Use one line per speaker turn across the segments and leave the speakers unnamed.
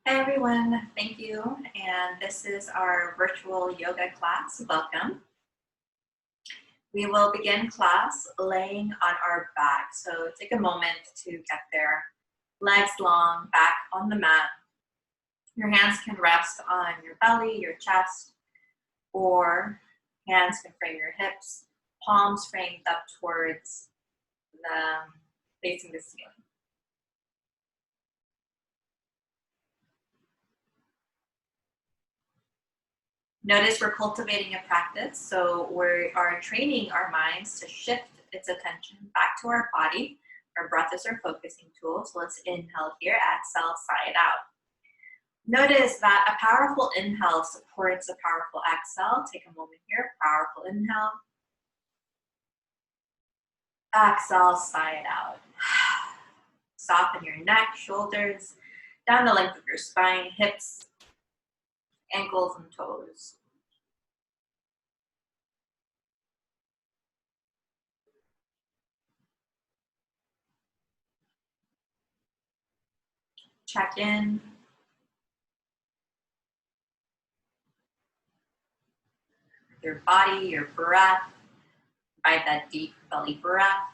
Hi everyone, thank you. And this is our virtual yoga class. Welcome. We will begin class laying on our back. So take a moment to get there. Legs long, back on the mat. Your hands can rest on your belly, your chest, or hands can frame your hips. Palms framed up towards facing the ceiling. Notice we're cultivating a practice, so we are training our minds to shift its attention back to our body. Our breath is our focusing tool, so let's inhale here, exhale, side out. Notice that a powerful inhale supports a powerful exhale. Take a moment here, powerful inhale. Exhale, side out. Soften your neck, shoulders, down the length of your spine, hips, ankles, and toes. Check in. Your body, your breath. Invite that deep belly breath.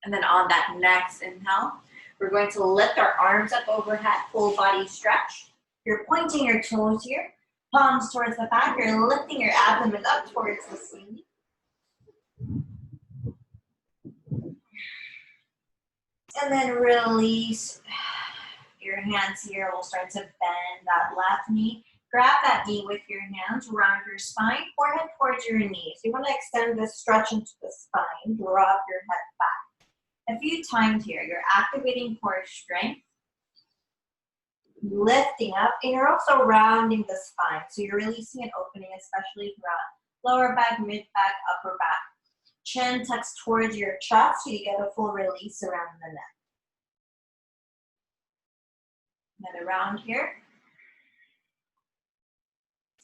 And then on that next inhale, we're going to lift our arms up overhead, full body stretch. You're pointing your toes here, palms towards the back. You're lifting your abdomen up towards the ceiling. And then release your hands here. We'll start to bend that left knee. Grab that knee with your hands, round your spine, forehead towards your knees. You want to extend this stretch into the spine, drop your head back. A few times here, you're activating core strength, lifting up, and you're also rounding the spine. So you're releasing an opening, especially throughout lower back, mid back, upper back. Chin tucks towards your chest so you get a full release around the neck. Another round here.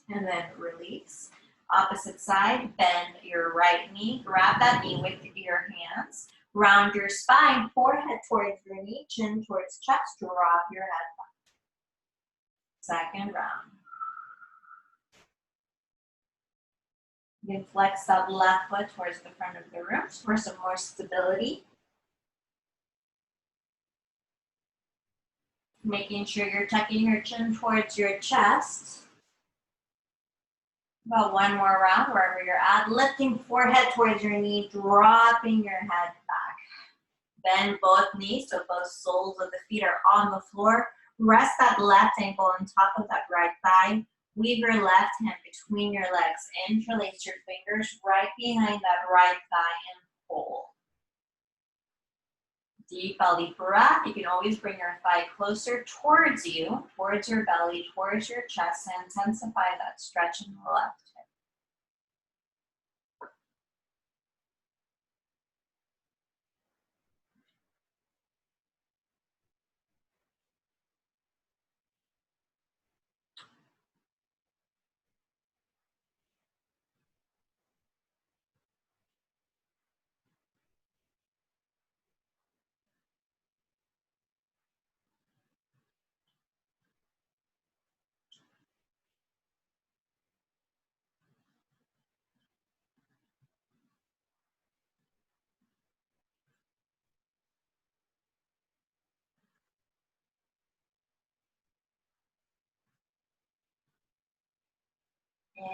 And then release. Opposite side, bend your right knee. Grab that knee with your hands. Round your spine, forehead towards your knee, chin towards chest. Drop your head back. Second round. You can flex that left foot towards the front of the room for some more stability. Making sure you're tucking your chin towards your chest. About one more round, wherever you're at. Lifting forehead towards your knee, dropping your head back. Bend both knees so both soles of the feet are on the floor. Rest that left ankle on top of that right thigh. Weave your left hand between your legs. Interlace your fingers right behind that right thigh and pull. Deep belly breath. You can always bring your thigh closer towards you, towards your belly, towards your chest, and intensify that stretch in the left hip.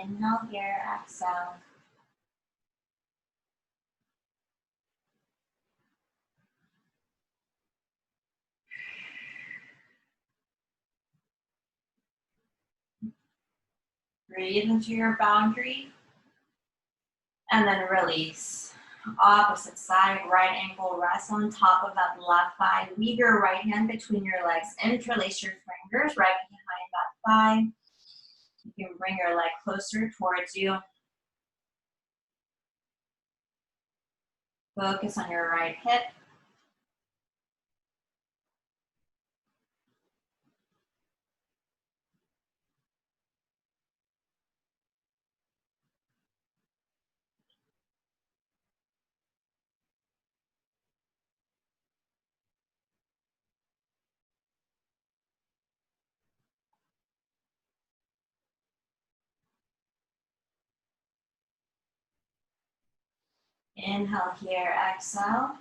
Inhale here, exhale. Breathe into your boundary. And then release. Opposite side, right ankle rests on top of that left thigh. Weave your right hand between your legs. Interlace your fingers right behind that thigh. You can bring your leg closer towards you. Focus on your right hip. Inhale here, exhale.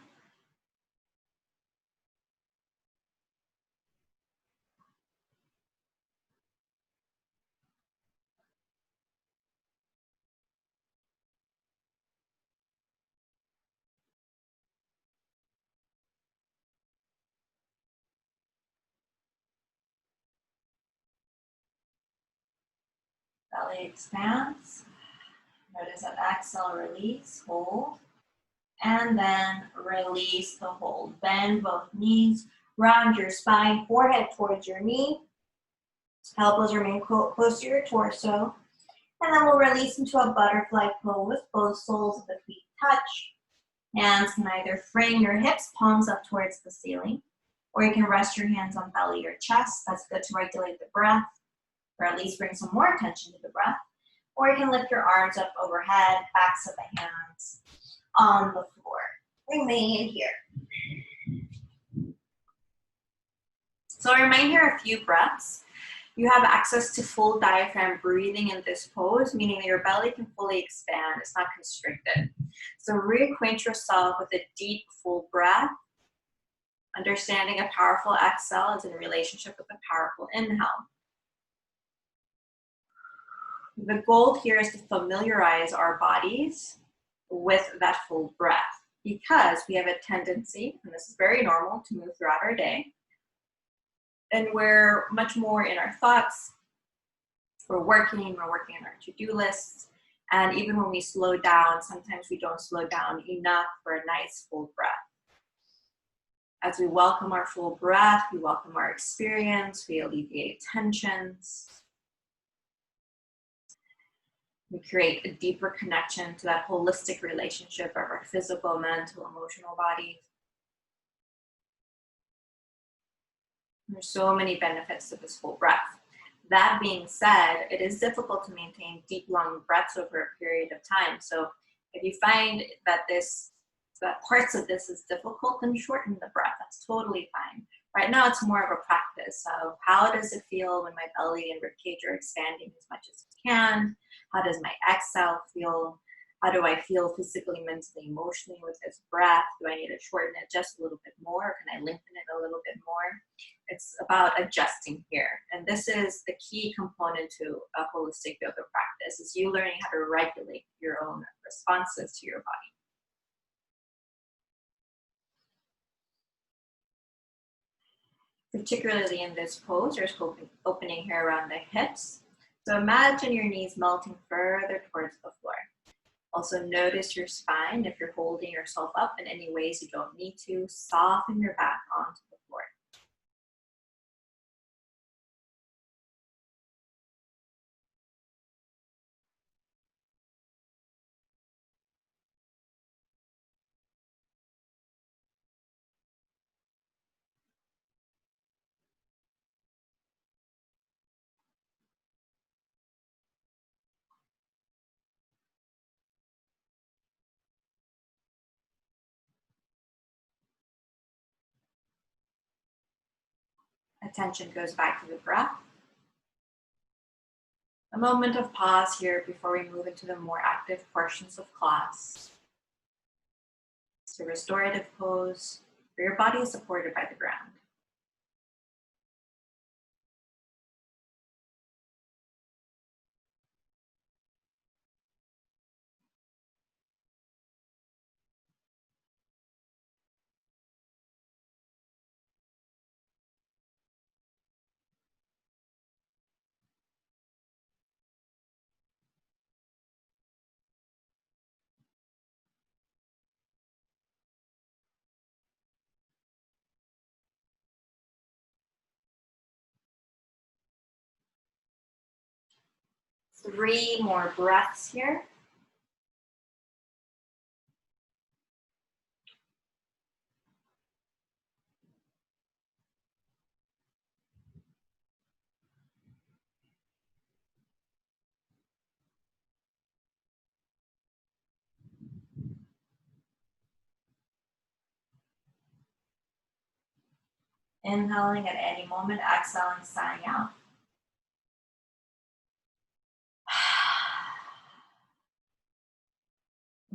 Belly expands. Notice that exhale, release, hold. And then release the hold. Bend both knees, round your spine, forehead towards your knee. Elbows remain close to your torso. And then we'll release into a butterfly pose. Both soles of the feet touch. Hands can either frame your hips, palms up towards the ceiling, or you can rest your hands on belly or chest. That's good to regulate the breath, or at least bring some more attention to the breath. Or you can lift your arms up overhead, backs of the hands on the floor. Remain here. So remain here a few breaths. You have access to full diaphragm breathing in this pose, meaning that your belly can fully expand. It's not constricted. So reacquaint yourself with a deep, full breath. Understanding a powerful exhale is in relationship with a powerful inhale. The goal here is to familiarize our bodies with that full breath, because we have a tendency, and this is very normal, to move throughout our day. And we're much more in our thoughts. We're working on our to-do lists. And even when we slow down, sometimes we don't slow down enough for a nice full breath. As we welcome our full breath, we welcome our experience, we alleviate tensions. We create a deeper connection to that holistic relationship of our physical, mental, emotional body. There's so many benefits to this full breath. That being said, it is difficult to maintain deep, long breaths over a period of time. So if you find that parts of this is difficult, then shorten the breath. That's totally fine. Right now, it's more of a practice. So how does it feel when my belly and ribcage are expanding as much as it can? How does my exhale feel? How do I feel physically, mentally, emotionally with this breath? Do I need to shorten it just a little bit more? Or can I lengthen it a little bit more? It's about adjusting here. And this is the key component to a holistic yoga practice, is you learning how to regulate your own responses to your body. Particularly in this pose, there's opening here around the hips. So imagine your knees melting further towards the floor. Also notice your spine. If you're holding yourself up in any ways you don't need to, soften your back onto the floor. Attention goes back to the breath. A moment of pause here before we move into the more active portions of class. It's a restorative pose where your body is supported by the ground. Three more breaths here. Inhaling at any moment, exhaling, sighing out.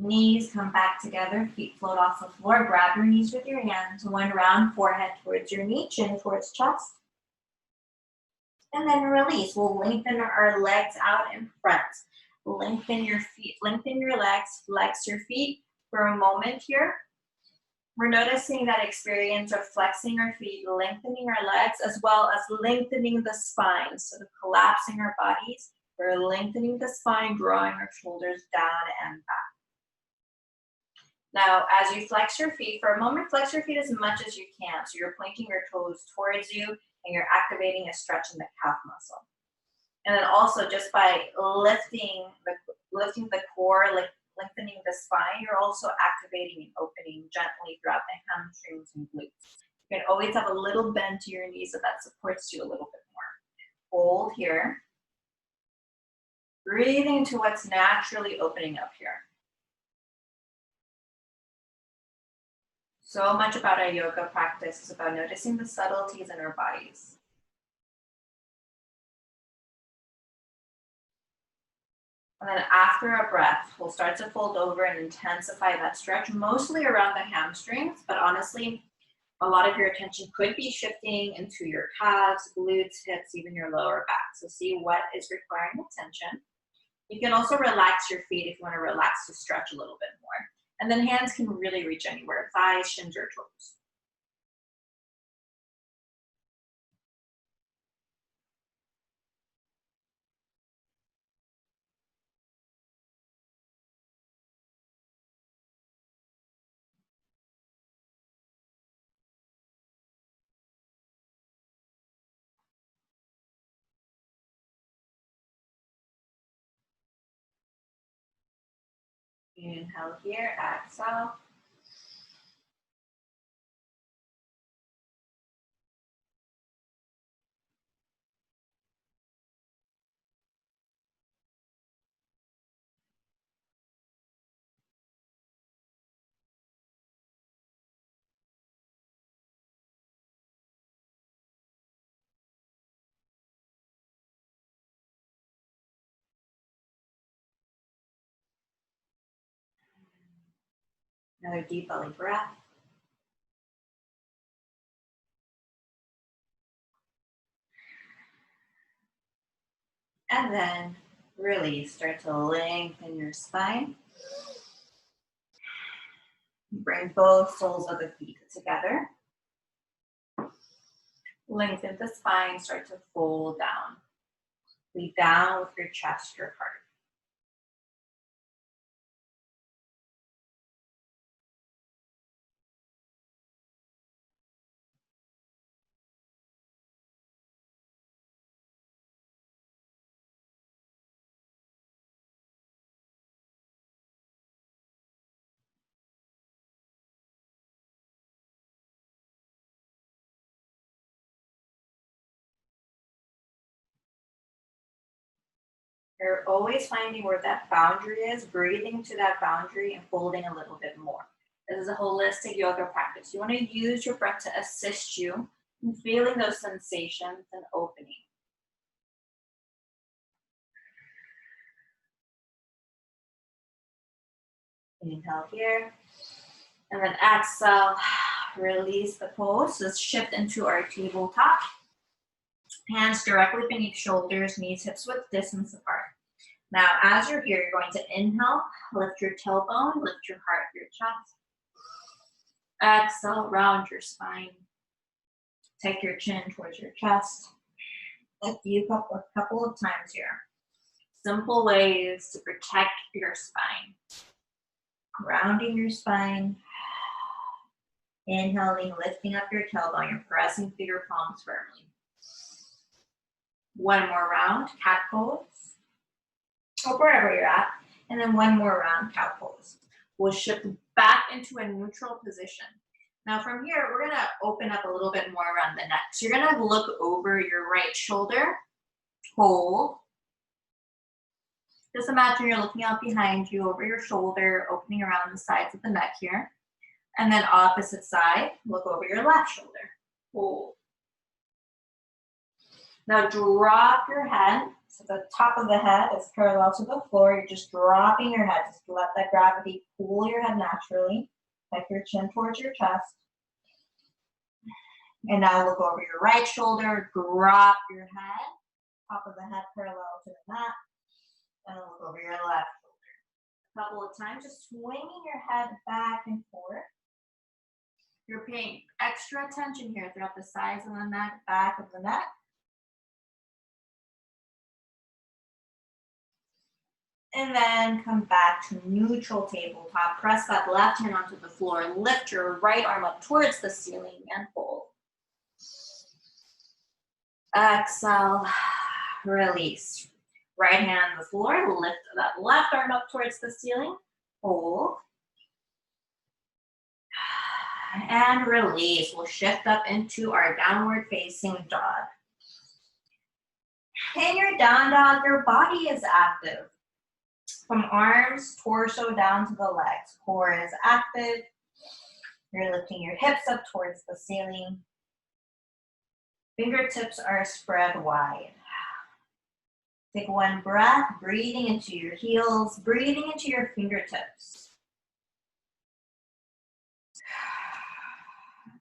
Knees come back together, feet float off the floor. Grab your knees with your hands. One round, forehead towards your knee, chin towards chest. And then release. We'll lengthen our legs out in front. Lengthen your feet, lengthen your legs, flex your feet for a moment here. We're noticing that experience of flexing our feet, lengthening our legs, as well as lengthening the spine. So collapsing our bodies, we're lengthening the spine, drawing our shoulders down and back. Now, as you flex your feet, for a moment, flex your feet as much as you can. So you're pointing your toes towards you, and you're activating a stretch in the calf muscle. And then also, just by lifting the core, lengthening the spine, you're also activating and opening gently throughout the hamstrings and glutes. You can always have a little bend to your knees so that supports you a little bit more. Hold here. Breathing into what's naturally opening up here. So much about our yoga practice is about noticing the subtleties in our bodies. And then after a breath, we'll start to fold over and intensify that stretch, mostly around the hamstrings, but honestly, a lot of your attention could be shifting into your calves, glutes, hips, even your lower back. So see what is requiring attention. You can also relax your feet if you want to relax to stretch a little bit more. And then hands can really reach anywhere, thighs, shins, or toes. Inhale here, exhale. Another deep belly breath. And then release. Start to lengthen your spine. Bring both soles of the feet together. Lengthen the spine. Start to fold down. Lead down with your chest, your heart. You're always finding where that boundary is, breathing to that boundary and folding a little bit more. This is a holistic yoga practice. You want to use your breath to assist you in feeling those sensations and opening. Inhale here. And then exhale, release the pose. Let's shift into our tabletop. Hands directly beneath shoulders, knees, hips width distance apart. Now, as you're here, you're going to inhale, lift your tailbone, lift your heart, your chest. Exhale, round your spine. Take your chin towards your chest. A couple of times here. Simple ways to protect your spine. Grounding your spine. Inhaling, lifting up your tailbone. You're pressing through your palms firmly. One more round, cat pose. Or wherever you're at. And then one more round, cow pose. We'll shift back into a neutral position. Now from here, we're gonna open up a little bit more around the neck. So you're gonna look over your right shoulder, hold. Just imagine you're looking out behind you over your shoulder, opening around the sides of the neck here. And then opposite side, look over your left shoulder, hold. Now drop your head, So the top of the head is parallel to the floor. You're just dropping your head. Just let that gravity pull your head naturally. Tuck your chin towards your chest. And now look over your right shoulder. Drop your head. Top of the head parallel to the mat. And then look over your left shoulder. A couple of times, just swinging your head back and forth. You're paying extra attention here throughout the sides of the neck, back of the neck. And then come back to neutral tabletop. Press that left hand onto the floor. Lift your right arm up towards the ceiling and hold. Exhale, release. Right hand on the floor. Lift that left arm up towards the ceiling. Hold. And release. We'll shift up into our downward facing dog. In your down dog, your body is active. From arms, torso down to the legs. Core is active. You're lifting your hips up towards the ceiling. Fingertips are spread wide. Take one breath, breathing into your heels, breathing into your fingertips.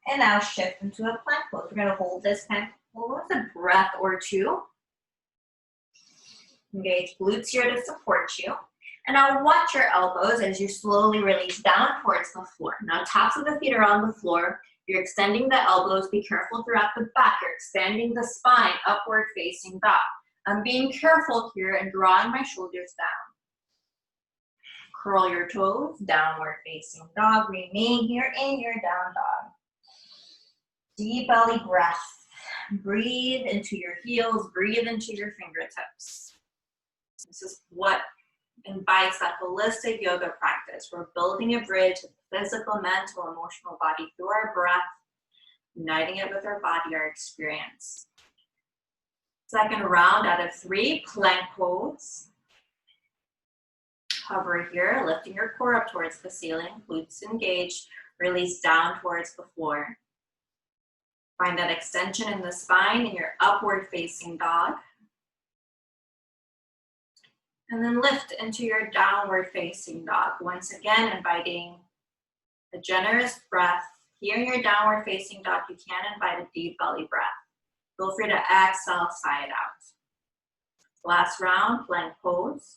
And now shift into a plank pose. We're going to hold this plank pose a breath or two. Engage glutes here to support you. And now watch your elbows as you slowly release down towards the floor. Now tops of the feet are on the floor. You're extending the elbows. Be careful throughout the back. You're extending the spine, upward facing dog. I'm being careful here and drawing my shoulders down. Curl your toes, downward facing dog. Remain here in your down dog. Deep belly breath. Breathe into your heels. Breathe into your fingertips. This is what invites that holistic yoga practice. We're building a bridge to the physical, mental, emotional body through our breath, uniting it with our body, our experience. Second round out of 3, plank pose. Hover here, lifting your core up towards the ceiling, glutes engaged, release down towards the floor. Find that extension in the spine in your upward facing dog. And then lift into your downward facing dog. Once again, inviting a generous breath. Here in your downward facing dog, you can invite a deep belly breath. Feel free to exhale, side out. Last round, plank pose.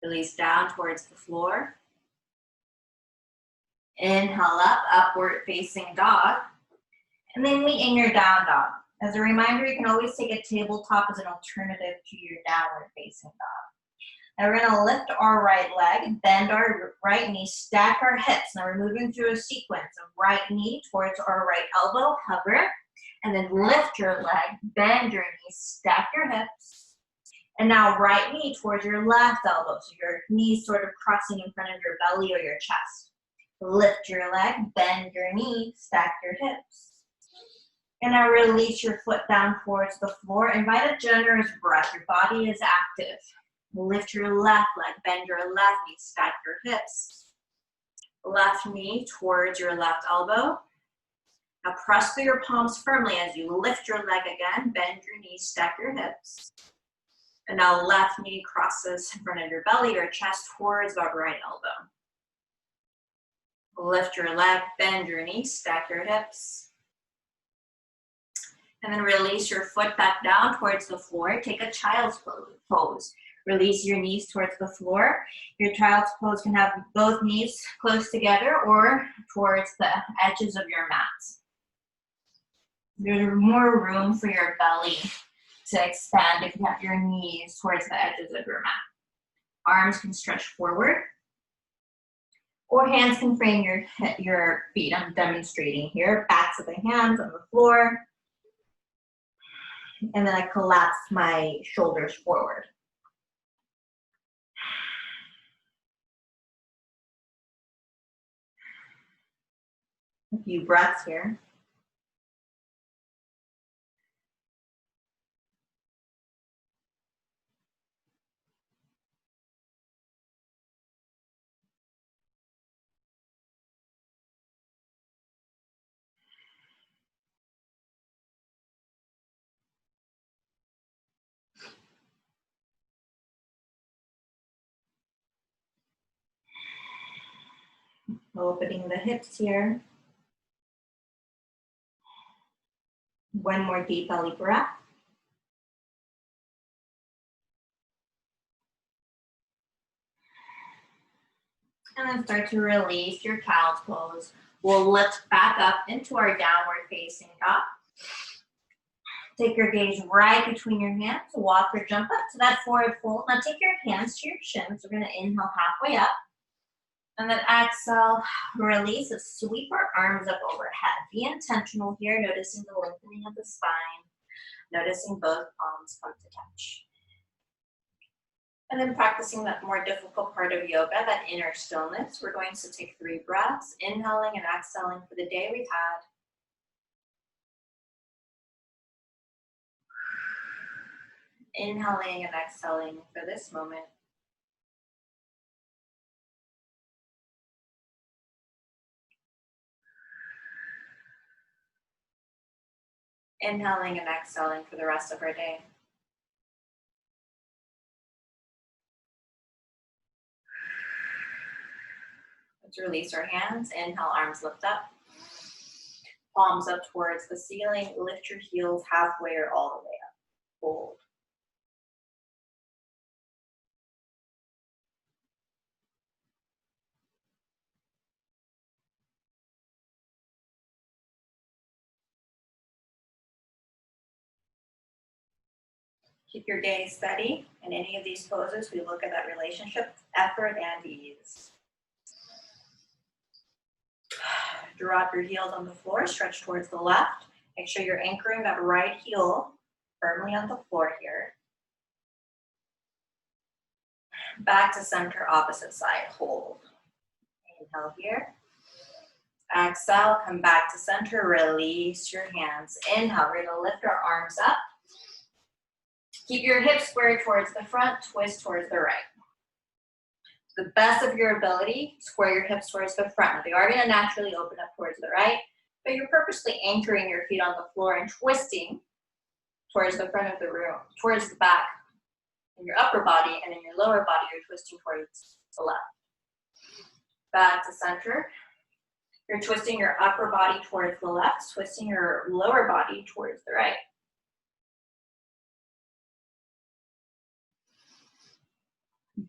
Release down towards the floor. Inhale up, upward facing dog. And then meet in your down dog. As a reminder, you can always take a tabletop as an alternative to your downward facing dog. Now we're going to lift our right leg, bend our right knee, stack our hips. Now we're moving through a sequence of right knee towards our right elbow, hover, and then lift your leg, bend your knee, stack your hips. And now right knee towards your left elbow, so your knees sort of crossing in front of your belly or your chest. Lift your leg, bend your knee, stack your hips. And now release your foot down towards the floor. Invite a generous breath. Your body is active. Lift your left leg, bend your left knee, stack your hips. Left knee towards your left elbow. Now press through your palms firmly as you lift your leg again, bend your knees, stack your hips. And now left knee crosses in front of your belly or chest towards the right elbow. Lift your leg, bend your knees, stack your hips. And then release your foot back down towards the floor. Take a child's pose. Release your knees towards the floor. Your child's pose can have both knees close together or towards the edges of your mat. There's more room for your belly to expand if you have your knees towards the edges of your mat. Arms can stretch forward, or hands can frame your feet. I'm demonstrating here. Backs of the hands on the floor. And then I collapse my shoulders forward. A few breaths here. Opening the hips here. One more deep belly breath. And then start to release your child's pose. We'll lift back up into our downward facing dog. Take your gaze right between your hands. Walk or jump up to that forward fold. Now take your hands to your shins. We're going to inhale halfway up. And then exhale, release. Sweep our arms up overhead. Be intentional here, noticing the lengthening of the spine. Noticing both palms come to touch. And then practicing that more difficult part of yoga, that inner stillness. We're going to take 3 breaths, inhaling and exhaling for the day we've had. Inhaling and exhaling for this moment. Inhaling and exhaling for the rest of our day. Let's release our hands. Inhale, arms lift up. Palms up towards the ceiling. Lift your heels halfway or all the way up. Hold. Keep your gaze steady. In any of these poses, we look at that relationship, effort, and ease. Drop your heels on the floor, stretch towards the left. Make sure you're anchoring that right heel firmly on the floor here. Back to center, opposite side, hold. Inhale here. Exhale, come back to center, release your hands. Inhale, we're gonna lift our arms up. Keep your hips square towards the front, twist towards the right. To the best of your ability, square your hips towards the front. Now, they are gonna naturally open up towards the right, but you're purposely anchoring your feet on the floor and twisting towards the front of the room, towards the back in your upper body, and in your lower body, you're twisting towards the left. Back to center. You're twisting your upper body towards the left, twisting your lower body towards the right.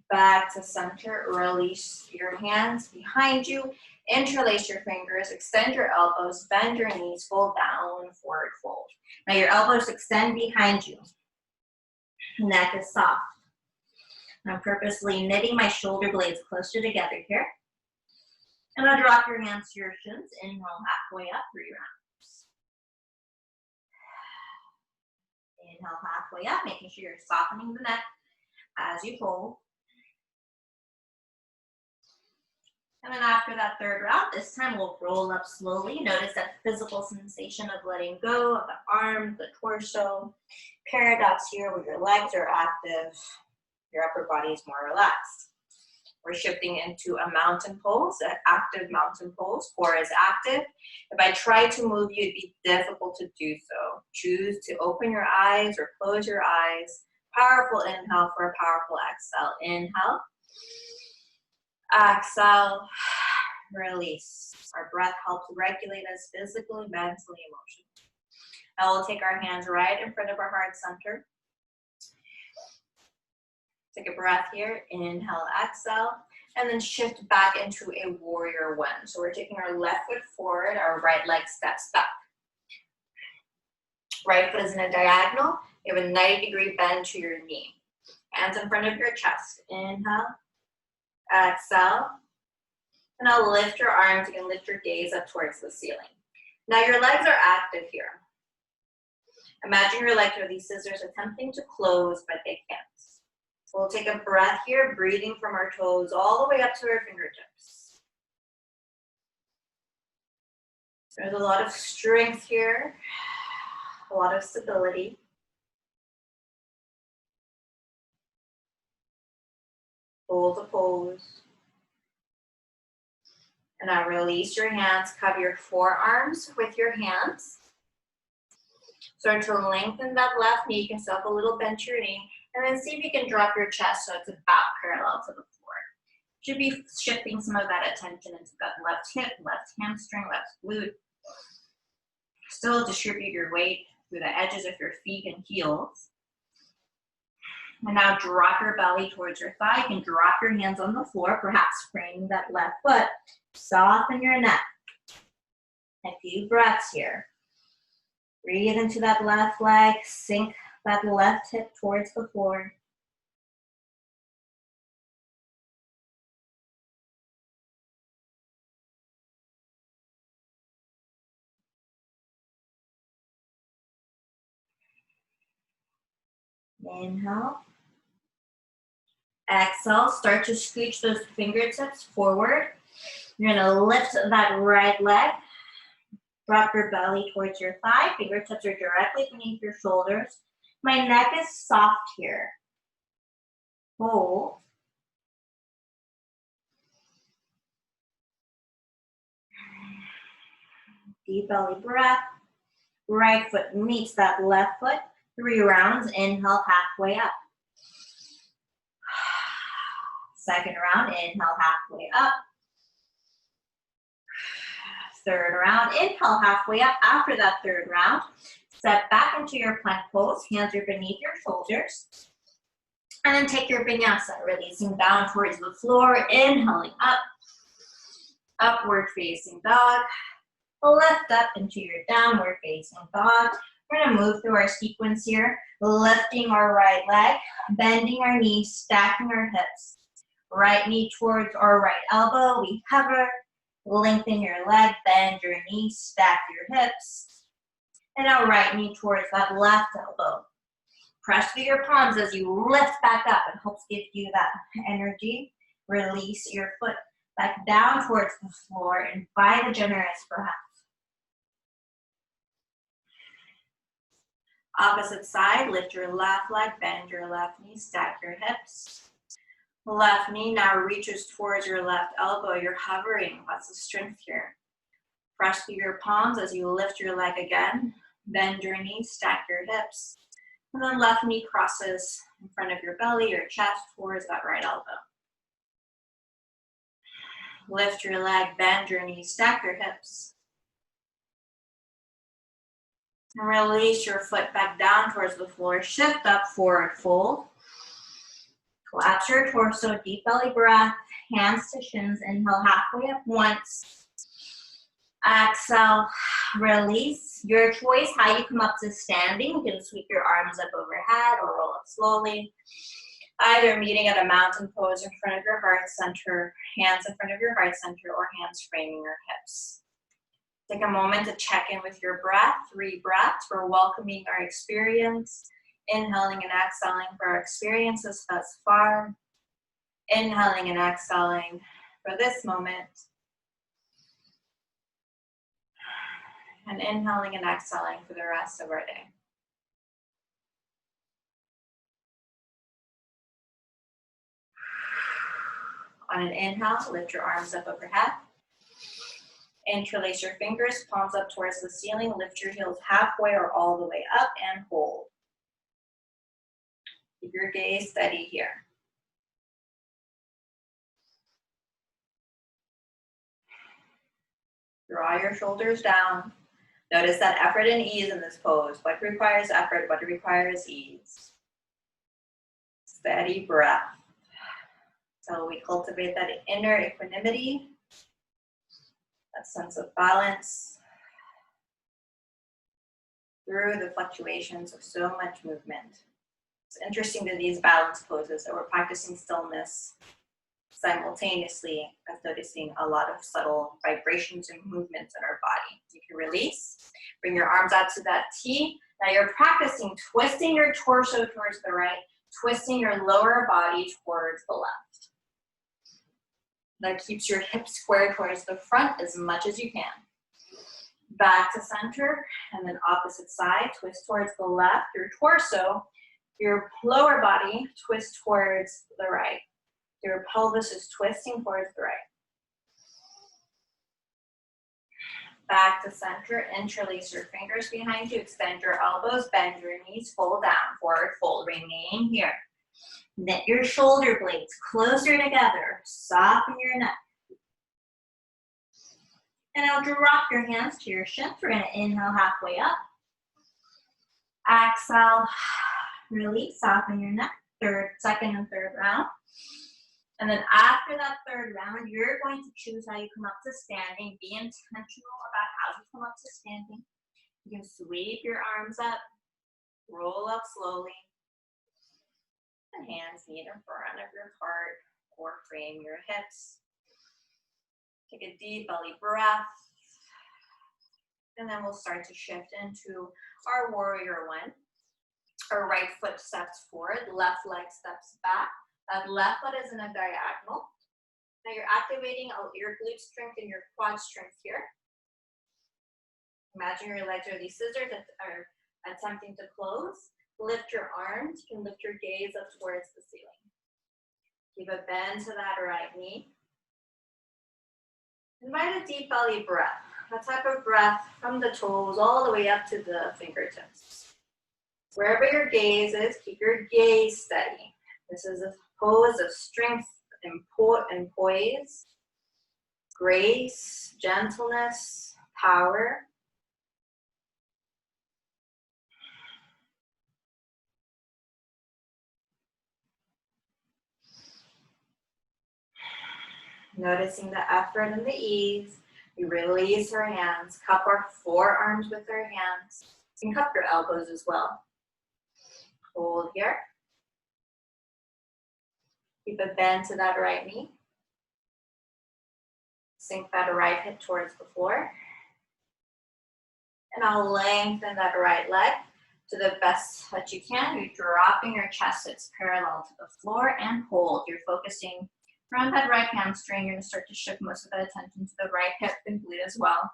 Back to center, release your hands behind you, interlace your fingers, extend your elbows, bend your knees, fold down, forward fold. Now your elbows extend behind you. Neck is soft. I'm purposely knitting my shoulder blades closer together here. And I'll drop your hands to your shins. Inhale halfway up through your arms. Inhale halfway up, making sure you're softening the neck as you fold. And then after that third round, this time we'll roll up slowly. Notice that physical sensation of letting go of the arms, the torso. Paradox here where your legs are active, your upper body is more relaxed. We're shifting into a mountain pose, an active mountain pose. Core is active. If I try to move you, it'd be difficult to do so. Choose to open your eyes or close your eyes. Powerful inhale for a powerful exhale. Inhale. Exhale. Release. Our breath helps regulate us physically, mentally, emotionally. Now we'll take our hands right in front of our heart center. Take a breath here, inhale, exhale, and then shift back into a warrior one. So we're taking our left foot forward, our right leg steps back. Right foot is in a diagonal. You have a 90-degree bend to your knee. Hands in front of your chest. Inhale, exhale, and I'll lift your arms. You can lift your gaze up towards the ceiling. Now your legs are active here. Imagine your legs are these scissors attempting to close, but they can't. We'll take a breath here, breathing from our toes all the way up to our fingertips. There's a lot of strength here, a lot of stability. Hold the pose. And now release your hands, cover your forearms with your hands. Start to lengthen that left knee, you can still have a little bend to your knee. And then see if you can drop your chest so it's about parallel to the floor. Should be shifting some of that attention into that left hip, left hamstring, left glute. Still distribute your weight through the edges of your feet and heels. And now drop your belly towards your thigh. You can drop your hands on the floor, perhaps framing that left foot. Soften your neck. A few breaths here. Breathe into that left leg. Sink that left hip towards the floor. Inhale. Exhale, start to scooch those fingertips forward. You're gonna lift that right leg. Drop your belly towards your thigh. Fingertips are directly beneath your shoulders. My neck is soft here. Hold. Deep belly breath. Right foot meets that left foot. 3 rounds. Inhale, halfway up. Second round, inhale, halfway up. Third round, inhale, halfway up. After that third round, step back into your plank pose. Hands are beneath your shoulders. And then take your vinyasa, releasing down towards the floor. Inhaling up. Upward facing dog. Lift up into your downward facing dog. We're gonna move through our sequence here. Lifting our right leg, bending our knees, stacking our hips. Right knee towards our right elbow. We hover. Lengthen your leg, bend your knees, stack your hips. And now right knee towards that left elbow. Press through your palms as you lift back up. It helps give you that energy. Release your foot back down towards the floor. Invite a generous breath. Opposite side, lift your left leg, bend your left knee, stack your hips. Left knee now reaches towards your left elbow. You're hovering. Lots of strength here. Press through your palms as you lift your leg again. Bend your knees, stack your hips. And then left knee crosses in front of your belly, your chest, towards that right elbow. Lift your leg, bend your knees, stack your hips. And release your foot back down towards the floor. Shift up, forward fold. Collapse your torso, deep belly breath, hands to shins. Inhale, halfway up once. Exhale, release. Your choice how you come up to standing. You can sweep your arms up overhead or roll up slowly. Either meeting at a mountain pose in front of your heart center, hands in front of your heart center, or hands framing your hips. Take a moment to check in with your breath. 3 breaths. We're welcoming our experience. Inhaling and exhaling for our experiences thus far. Inhaling and exhaling for this moment. And inhaling and exhaling for the rest of our day. On an inhale, lift your arms up overhead. Interlace your fingers, palms up towards the ceiling. Lift your heels halfway or all the way up and hold. Keep your gaze steady here. Draw your shoulders down. Notice that effort and ease in this pose. What requires effort, what requires ease. Steady breath. So we cultivate that inner equanimity, that sense of balance through the fluctuations of so much movement. It's interesting that these balance poses that we're practicing stillness simultaneously as noticing a lot of subtle vibrations and movements in our body. You can release, bring your arms out to that T. Now you're practicing twisting your torso towards the right, twisting your lower body towards the left. That keeps your hips square towards the front as much as you can. Back to center, and then opposite side, twist towards the left. Your torso, your lower body, twist towards the right. Your pelvis is twisting towards the right. Back to center, interlace your fingers behind you, extend your elbows, bend your knees, fold down, forward fold, remain here. Knit your shoulder blades closer together. Soften your neck. And now drop your hands to your shins. We're going to inhale halfway up. Exhale, release, soften your neck. Second and third round. And then after that third round, you're going to choose how you come up to standing. Be intentional about how you come up to standing. You can sweep your arms up, roll up slowly. The hands meet in front of your heart or frame your hips. Take a deep belly breath. And then we'll start to shift into our warrior one. Our right foot steps forward, left leg steps back. That left foot is in a diagonal. Now you're activating your glute strength and your quad strength here. Imagine your legs are these scissors that are attempting to close. Lift your arms. You can lift your gaze up towards the ceiling. Keep a bend to that right knee. Invite a deep belly breath. A type of breath from the toes all the way up to the fingertips. Wherever your gaze is, keep your gaze steady. This is a pose of strength and poise, grace, gentleness, power. Noticing the effort and the ease. We release our hands, cup our forearms with our hands. You can cup your elbows as well. Hold here. Keep a bend to that right knee. Sink that right hip towards the floor. And I'll lengthen that right leg to the best that you can. You're dropping your chest so it's parallel to the floor and hold. You're focusing around that right hamstring. You're going to start to shift most of that attention to the right hip and glute as well.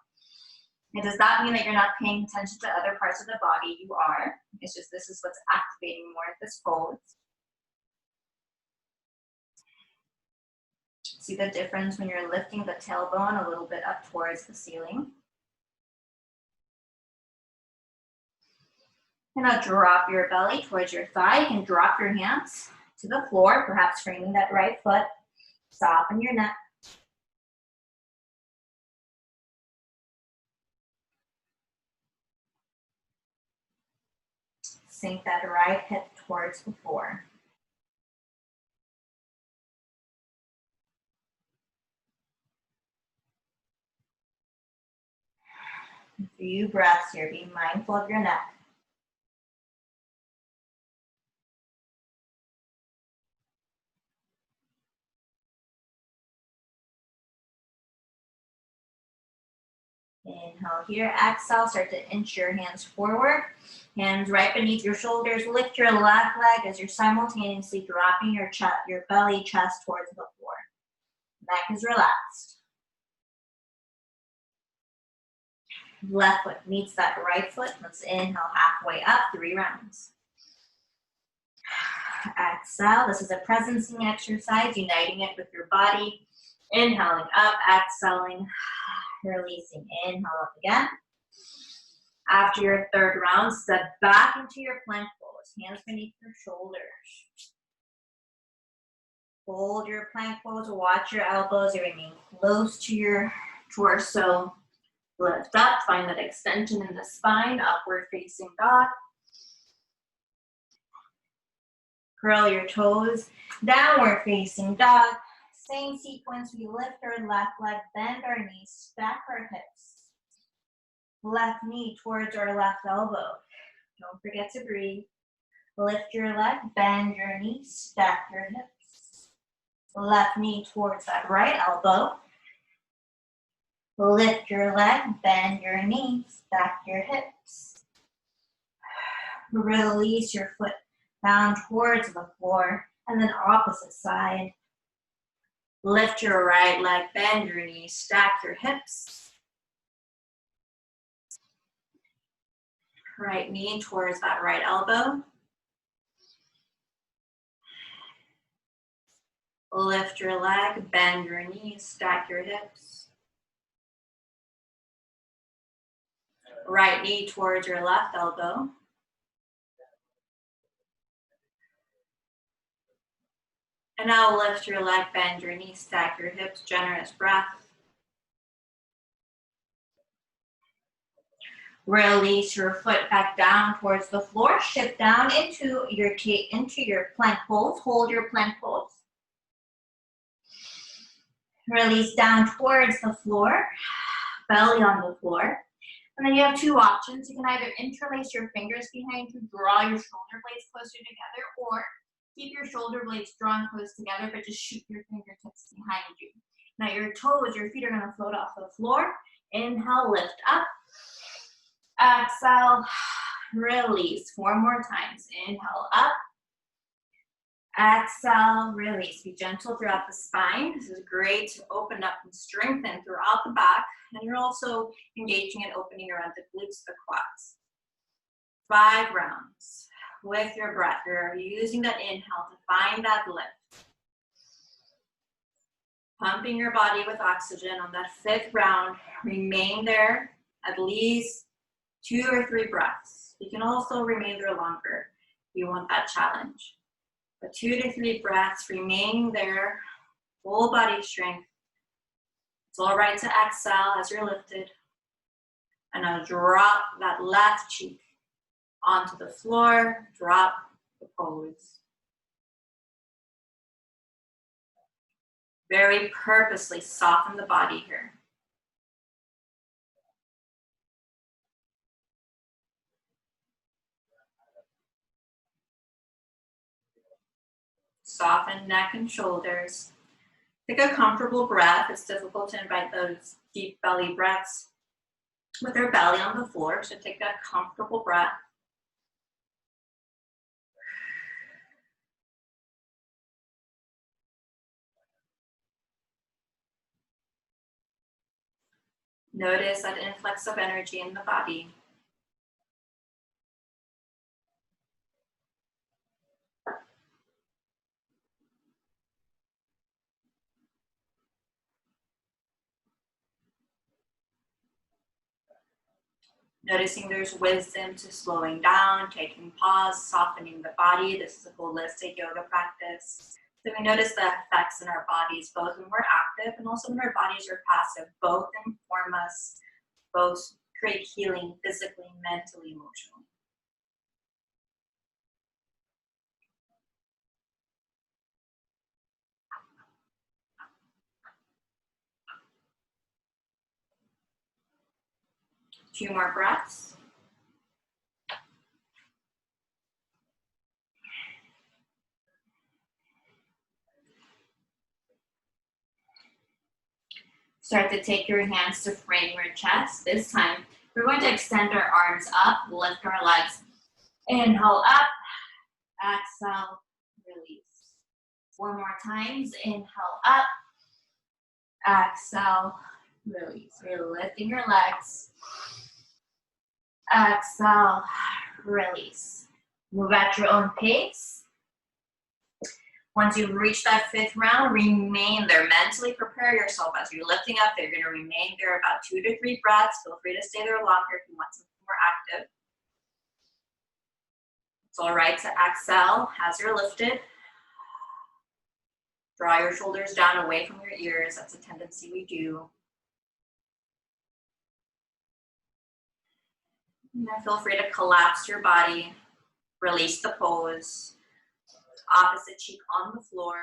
It does not mean that you're not paying attention to other parts of the body. You are. It's just this is what's activating more of this pose. See the difference when you're lifting the tailbone a little bit up towards the ceiling. And now drop your belly towards your thigh. You can drop your hands to the floor, perhaps framing that right foot. Soften your neck. Sink that right hip towards the floor. A few breaths here. Be mindful of your neck. Inhale here. Exhale. Start to inch your hands forward. Hands right beneath your shoulders. Lift your left leg as you're simultaneously dropping your belly, chest towards the floor. Neck is relaxed. Left foot meets that right foot. Let's inhale halfway up, 3 rounds. Exhale. This is a presencing exercise, uniting it with your body. Inhaling up, exhaling, releasing. Inhale up again. After your third round, step back into your plank pose. Hands beneath your shoulders. Hold your plank pose. Watch your elbows. You remain close to your torso. Lift up. Find that extension in the spine. Upward facing dog. Curl your toes. Downward facing dog. Same sequence. We lift our left leg, bend our knees, stack our hips. Left knee towards our left elbow. Don't forget to breathe. Lift your leg, bend your knee, stack your hips. Left knee towards that right elbow. Lift your leg, bend your knee, stack your hips. Release your foot down towards the floor, and then opposite side. Lift your right leg, bend your knee, stack your hips. Right knee towards that right elbow. Lift your leg, bend your knees, stack your hips. Right knee towards your left elbow. And now lift your leg, bend your knees, stack your hips, generous breath. Release your foot back down towards the floor. Shift down into your plank pose. Hold your plank pose. Release down towards the floor, belly on the floor. And then you have two options. You can either interlace your fingers behind you, draw your shoulder blades closer together, or keep your shoulder blades drawn close together, but just shoot your fingertips behind you. Now your toes, your feet are gonna float off the floor. Inhale, lift up. Exhale, release. 4 more times. Inhale, up. Exhale, release. Be gentle throughout the spine. This is great to open up and strengthen throughout the back. And you're also engaging and opening around the glutes, the quads. 5 rounds with your breath. You're using that inhale to find that lift. Pumping your body with oxygen on that 5th round. Remain there at least 2 or 3 breaths. You can also remain there longer if you want that challenge. But 2 to 3 breaths, remaining there, full body strength. It's all right to exhale as you're lifted. And now drop that left cheek onto the floor, drop the pose. Very purposely soften the body here. Soften neck and shoulders. Take a comfortable breath. It's difficult to invite those deep belly breaths with your belly on the floor, so take that comfortable breath. Notice that influx of energy in the body. Noticing there's wisdom to slowing down, taking pause, softening the body. This is a holistic yoga practice. So we notice the effects in our bodies, both when we're active and also when our bodies are passive. Both inform us, both create healing physically, mentally, emotionally. Two more breaths. Start to take your hands to frame your chest. This time, we're going to extend our arms up, lift our legs. Inhale up, exhale, release. 4 more times. Inhale up, exhale, release. You're lifting your legs. Exhale, release. Move at your own pace. Once you reach that 5th round, remain there. Mentally prepare yourself as you're lifting up there. You're going to remain there about 2 to 3 breaths. Feel free to stay there longer if you want something more active. It's all right to exhale as you're lifted. Draw your shoulders down away from your ears. That's a tendency we do. And then feel free to collapse your body. Release the pose. Opposite cheek on the floor.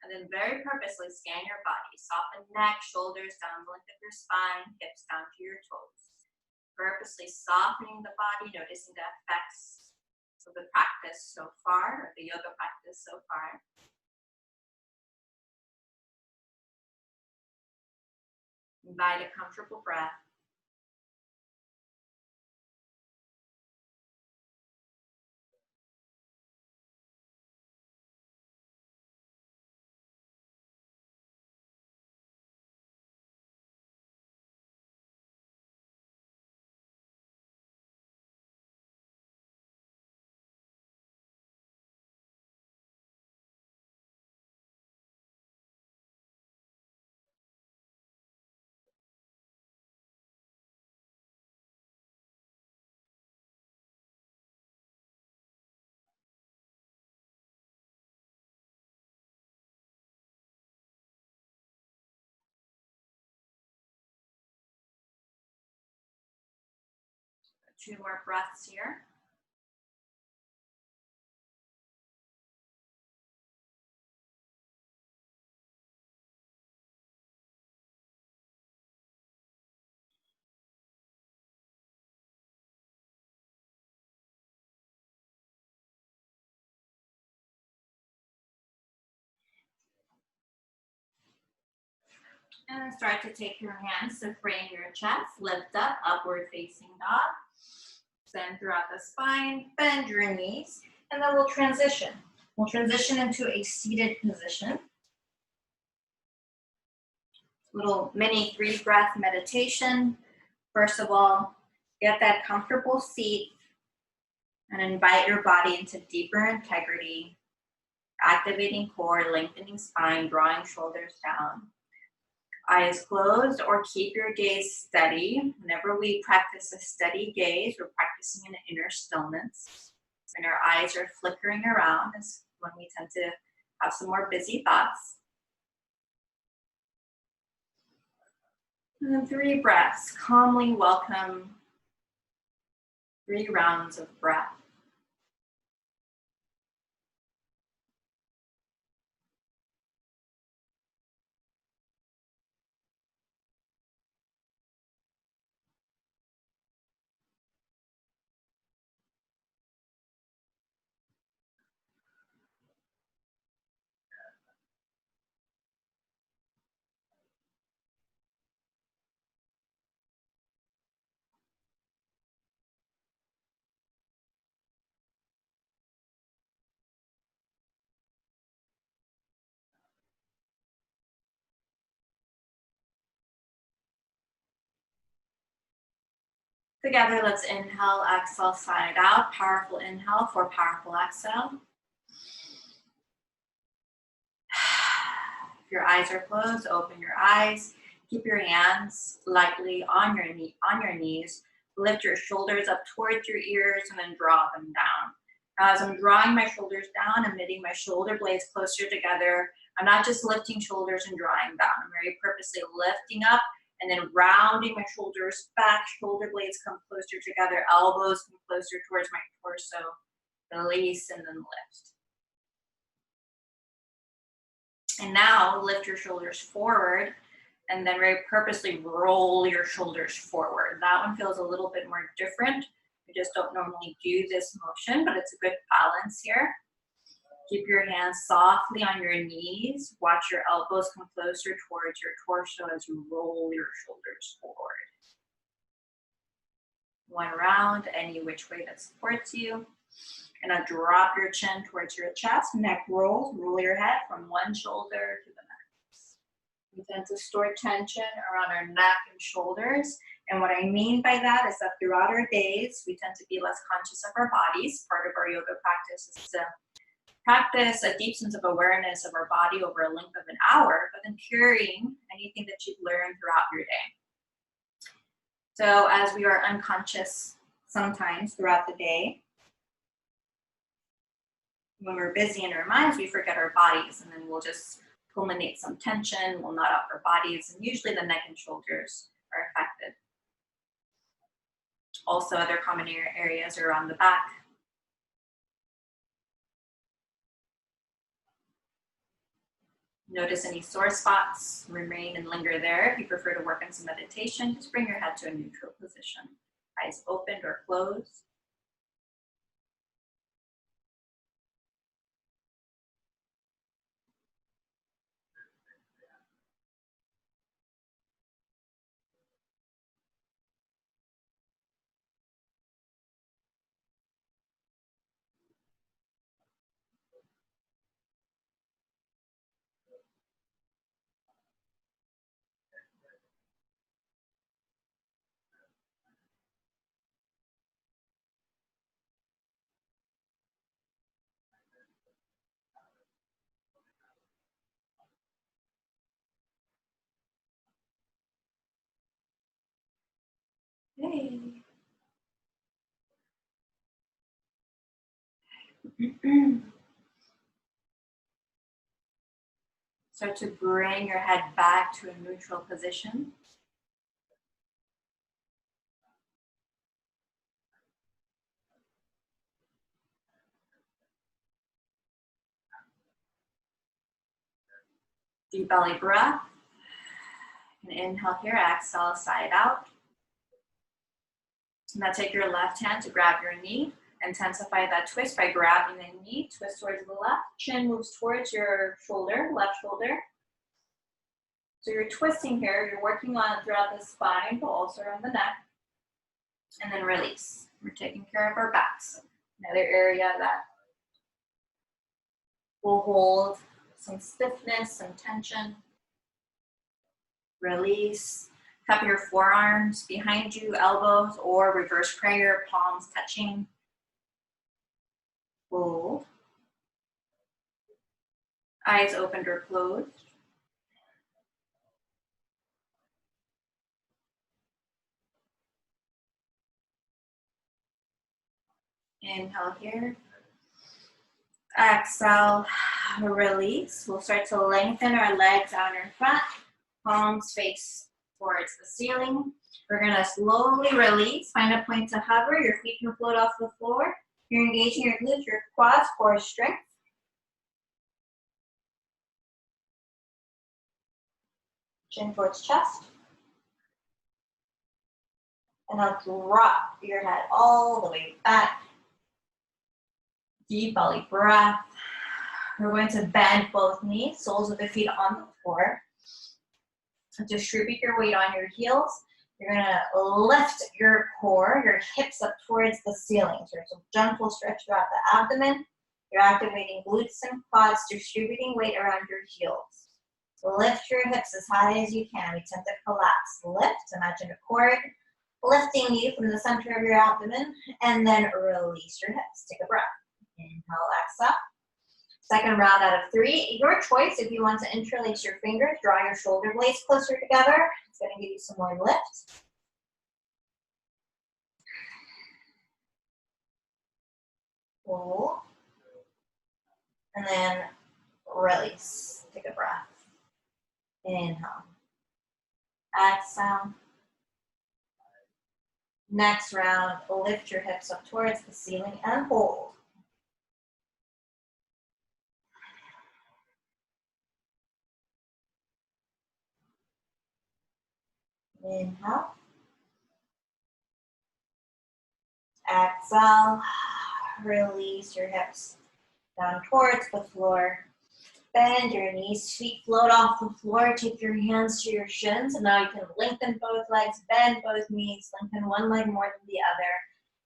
And then very purposely scan your body. Soften neck, shoulders down the length of your spine, hips down to your toes. Purposely softening the body, noticing the effects of the practice so far, or the yoga practice so far. Invite a comfortable breath. 2 more breaths here. And start to take your hands to frame your chest. Lift up, upward facing dog. Extend throughout the spine, bend your knees, and then we'll transition. We'll transition into a seated position. Little mini 3-breath meditation. First of all, get that comfortable seat and invite your body into deeper integrity, activating core, lengthening spine, drawing shoulders down. Eyes closed or keep your gaze steady. Whenever we practice a steady gaze, we're practicing an inner stillness. When our eyes are flickering around is when we tend to have some more busy thoughts. And then 3 breaths. Calmly welcome 3 rounds of breath. Together, let's inhale, exhale, side out. Powerful inhale for powerful exhale. If your eyes are closed, open your eyes. Keep your hands lightly on your knees. Lift your shoulders up towards your ears and then draw them down. Now, as I'm drawing my shoulders down, I'm knitting my shoulder blades closer together. I'm not just lifting shoulders and drawing down. I'm very purposely lifting up and then rounding my shoulders back. Shoulder blades come closer together. Elbows come closer towards my torso. Release and then lift. And now lift your shoulders forward and then very purposely roll your shoulders forward. That one feels a little bit more different. We just don't normally do this motion, but it's a good balance here. Keep your hands softly on your knees. Watch your elbows come closer towards your torso as you roll your shoulders forward. 1 round, any which way that supports you. And now drop your chin towards your chest, neck rolls, roll your head from one shoulder to the next. We tend to store tension around our neck and shoulders. And what I mean by that is that throughout our days, we tend to be less conscious of our bodies. Part of our yoga practice is to practice a deep sense of awareness of our body over a length of an hour, but then carrying anything that you've learned throughout your day. So as we are unconscious sometimes throughout the day, when we're busy in our minds, we forget our bodies, and then we'll just culminate some tension, we'll knot up our bodies, and usually the neck and shoulders are affected. Also, other common areas are around the back. Notice any sore spots, remain and linger there. If you prefer to work on some meditation, just bring your head to a neutral position. Eyes opened or closed. Hey. Start to bring your head back to a neutral position. Deep belly breath. And inhale here, exhale, side out. Now take your left hand to grab your knee. Intensify that twist by grabbing the knee, twist towards the left. Chin moves towards your shoulder, left shoulder. So you're twisting here, you're working on it throughout the spine, but also around the neck. And then release. We're taking care of our backs. Another area that will hold some stiffness, some tension. Release. Cup your forearms behind you, elbows, or reverse prayer, palms touching. Hold. Eyes opened or closed. Inhale here. Exhale, release. We'll start to lengthen our legs out in front. Palms face towards the ceiling. We're going to slowly release. Find a point to hover. Your feet can float off the floor. You're engaging your glutes, your quads, core strength. Chin towards chest. And now drop your head all the way back. Deep belly breath. We're going to bend both knees, soles of the feet on the floor. Distribute your weight on your heels. You're going to lift your core, your hips up towards the ceiling. So there's a gentle stretch throughout the abdomen. You're activating glutes and quads, distributing weight around your heels. Lift your hips as high as you can. We tend to collapse. Lift. Imagine a cord lifting you from the center of your abdomen, and then release your hips. Take a breath. Inhale, exhale. Second round out of 3. Your choice if you want to interlace your fingers, draw your shoulder blades closer together. It's going to give you some more lift. Hold. And then release. Take a breath. Inhale. Exhale. Next round, lift your hips up towards the ceiling and hold. Inhale. Exhale. Release your hips down towards the floor. Bend your knees, feet float off the floor. Take your hands to your shins, and now you can lengthen both legs, bend both knees, lengthen one leg more than the other.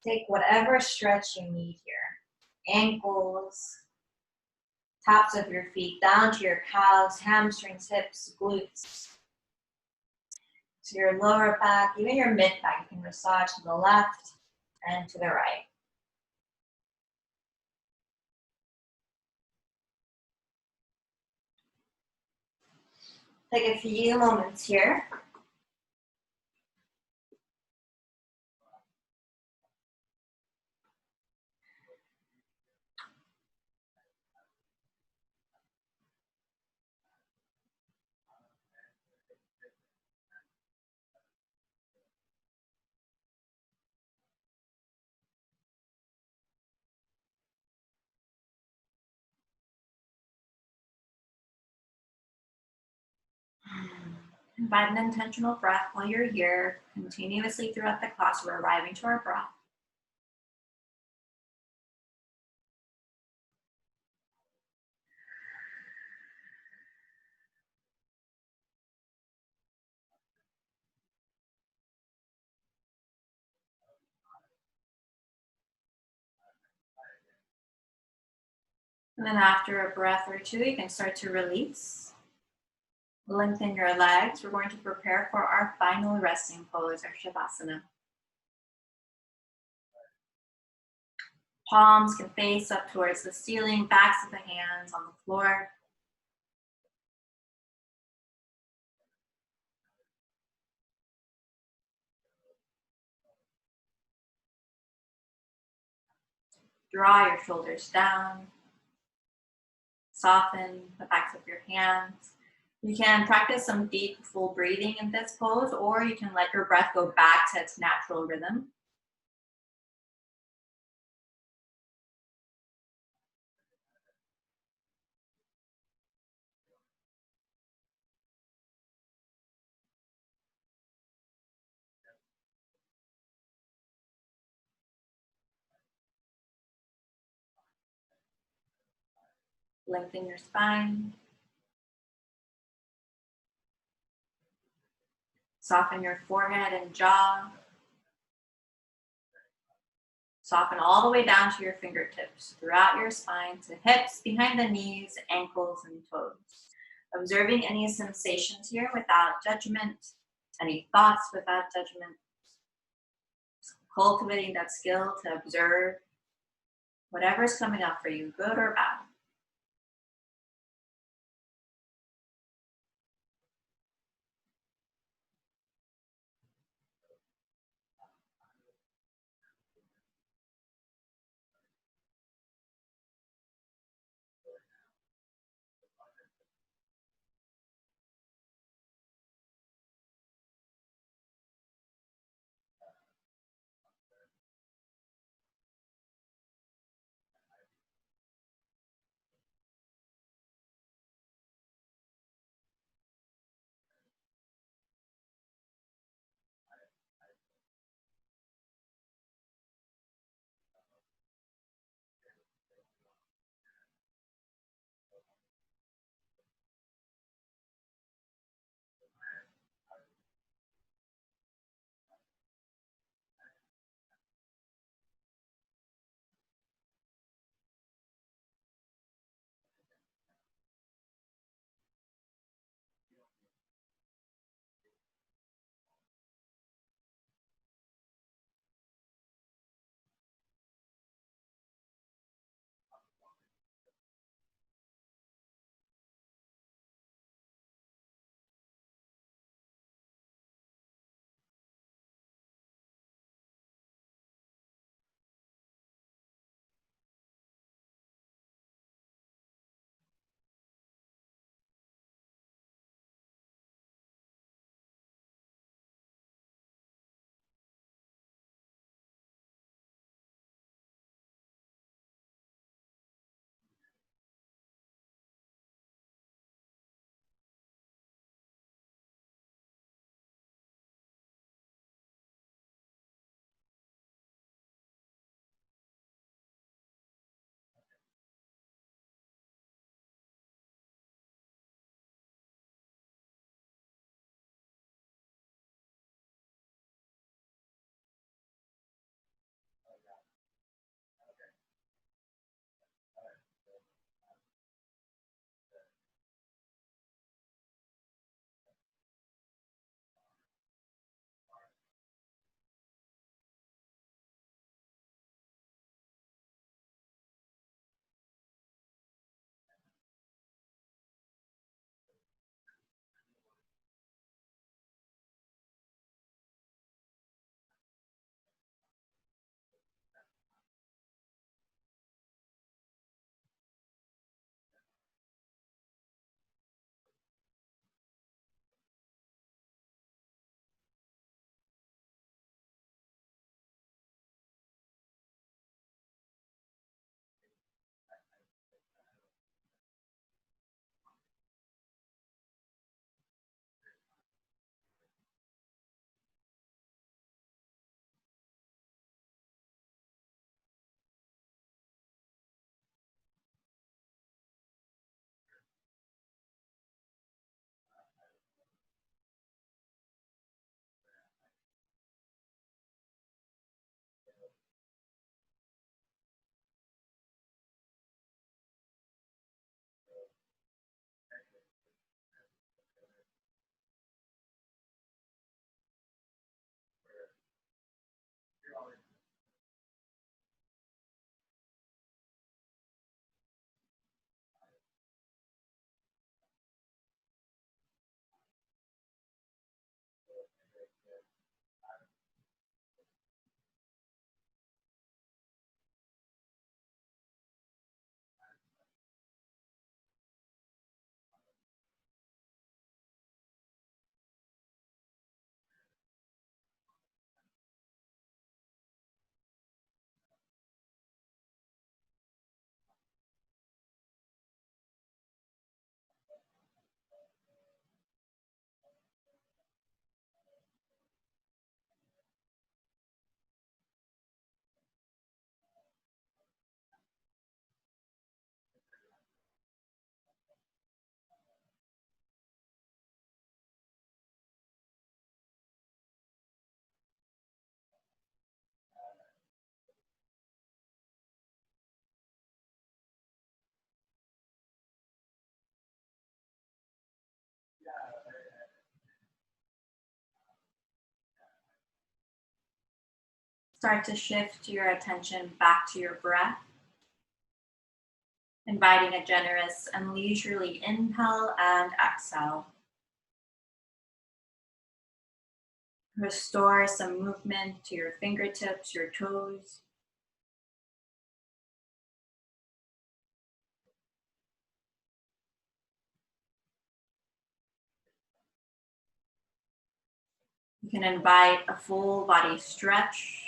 Take whatever stretch you need here. Ankles, tops of your feet, down to your calves, hamstrings, hips, glutes. To your lower back, even your mid back, you can massage to the left and to the right. Take a few moments here. Invite an intentional breath while you're here. Continuously throughout the class, we're arriving to our breath. And then after a breath or two, you can start to release. Lengthen your legs. We're going to prepare for our final resting pose, our Shavasana. Palms can face up towards the ceiling, backs of the hands on the floor. Draw your shoulders down. Soften the backs of your hands. You can practice some deep, full breathing in this pose, or you can let your breath go back to its natural rhythm. Lengthen your spine. Soften your forehead and jaw. Soften all the way down to your fingertips, throughout your spine to hips, behind the knees, ankles, and toes. Observing any sensations here without judgment, any thoughts without judgment. Cultivating that skill to observe whatever's coming up for you, good or bad. Start to shift your attention back to your breath, inviting a generous and leisurely inhale and exhale. Restore some movement to your fingertips, your toes. You can invite a full body stretch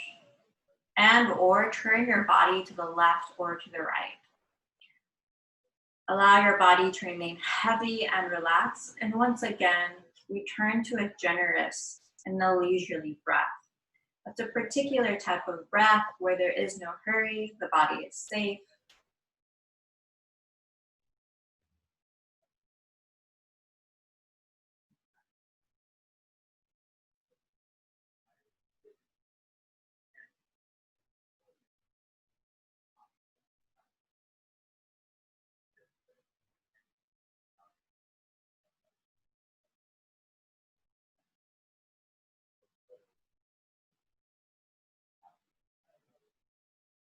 and or turn your body to the left or to the right. Allow your body to remain heavy and relaxed. And once again, return to a generous and a leisurely breath. That's a particular type of breath where there is no hurry, the body is safe.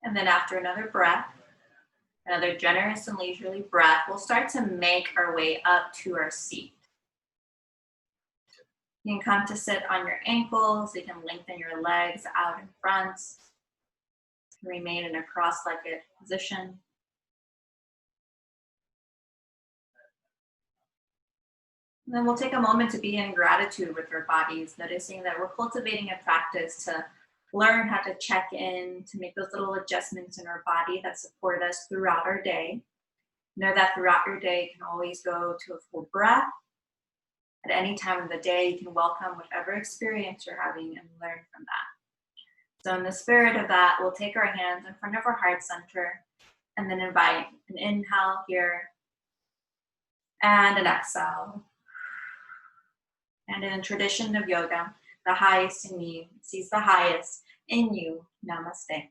And then after another breath, another generous and leisurely breath, we'll start to make our way up to our seat. You can come to sit on your ankles. You can lengthen your legs out in front. Remain in a cross-legged position. And then we'll take a moment to be in gratitude with our bodies, noticing that we're cultivating a practice to learn how to check in, to make those little adjustments in our body that support us throughout our day. Know that throughout your day, you can always go to a full breath. At any time of the day, you can welcome whatever experience you're having and learn from that. So in the spirit of that, we'll take our hands in front of our heart center and then invite an inhale here and an exhale. And in the tradition of yoga, the highest in you sees the highest in you. Namaste.